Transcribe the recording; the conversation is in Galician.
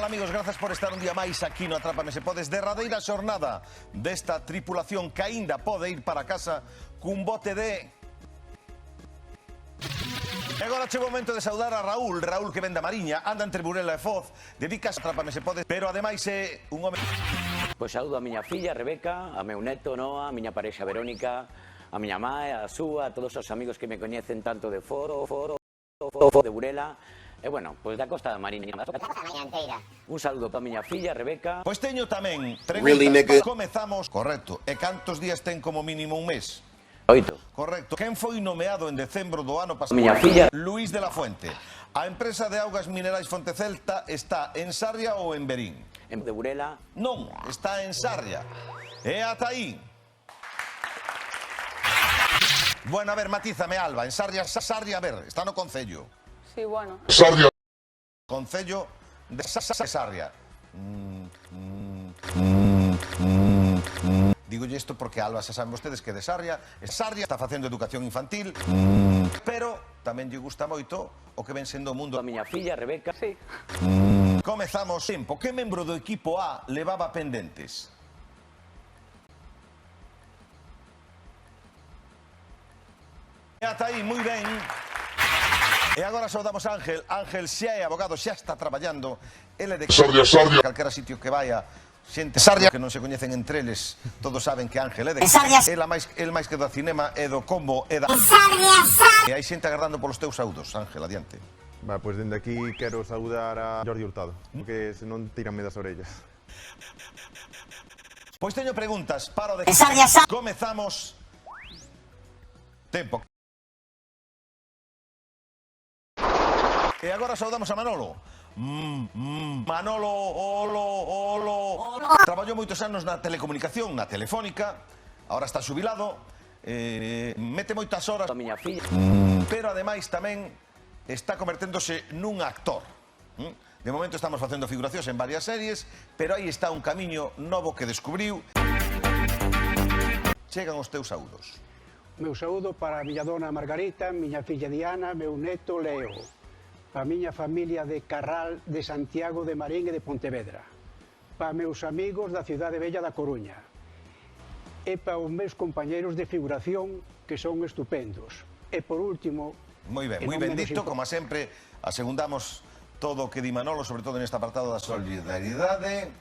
tal, amigos? Grazas por estar un día máis aquí no Atrápame se podes. Derradeira xornada desta tripulación que aínda pode ir para casa cun bote de... E agora chegou o momento de saudar a Raúl que vende a Mariña, anda entre Burela e Foz, dedicas a Atrápame se podes, pero ademais é un home... Pois saúdo a miña filla Rebeca, a meu neto Noa, a miña parexa Verónica, a miña mãe, a súa, a todos os amigos que me coñecen tanto de Foro, de Burela, e bueno, pois da Costa da Mariña. Un saúdo para a miña filla Rebeca. Pois teño tamén preguntas, comezamos, correcto, e cantos días ten como mínimo un mes? 8. Correcto. Quen foi nomeado en decembro do ano pasado? Miña filla Luís de la Fuente. A empresa de augas minerais Fontecelta está en Sarria ou en Verín? de Burela. Non, está en Sarria. E ata aí. Bueno, a ver, matízame, Alba. En Sarria, a ver, está no Concello. Sí, bueno. Sarria. Concello de Sarria. Digolle isto porque Alba xa saben vostedes que de Sarria está facendo educación infantil, pero tamén lle gusta moito o que ven sendo o mundo. A miña filla Rebeca. Sí. Comezamos tempo. Que membro do equipo A levaba pendentes? E ata aí, moi ben. E agora saudamos a Ángel. Ángel xa é abogado, xa está traballando. Ele de Sarria. Calquera sitio que vaya, xente Sarria que non se coñecen entre eles, todos saben que Ángel é de Sarria. El máis que do cinema é do combo, é da Sarria. E hai xente agardando polos teus saudos, Ángel, adiante. Va, pois dende aquí quero saudar a Jordi Hurtado, porque senón tíranme das orellas. Pois teño preguntas para o de Comezamos. Tempo. E agora saudamos a Manolo. Manolo, olo. Traballou moitos anos na telecomunicación, na Telefónica. Ahora está xubilado. Mete moitas horas. A miña filla. Pero ademais tamén está converténdose nun actor. De momento estamos facendo figuracións en varias series, pero aí está un camiño novo que descubriu. Chegan os teus saúdos. Meu saúdo para a miña dona Margarita, miña filla Diana, meu neto Leo, para a miña familia de Carral, de Santiago, de Marín e de Pontevedra, para meus amigos da cidade bella da Coruña e para os meus compañeros de figuración que son estupendos. E por último... Moi ben, moi bendito, como sempre, asegundamos todo o que di Manolo, sobre todo neste apartado da solidaridade.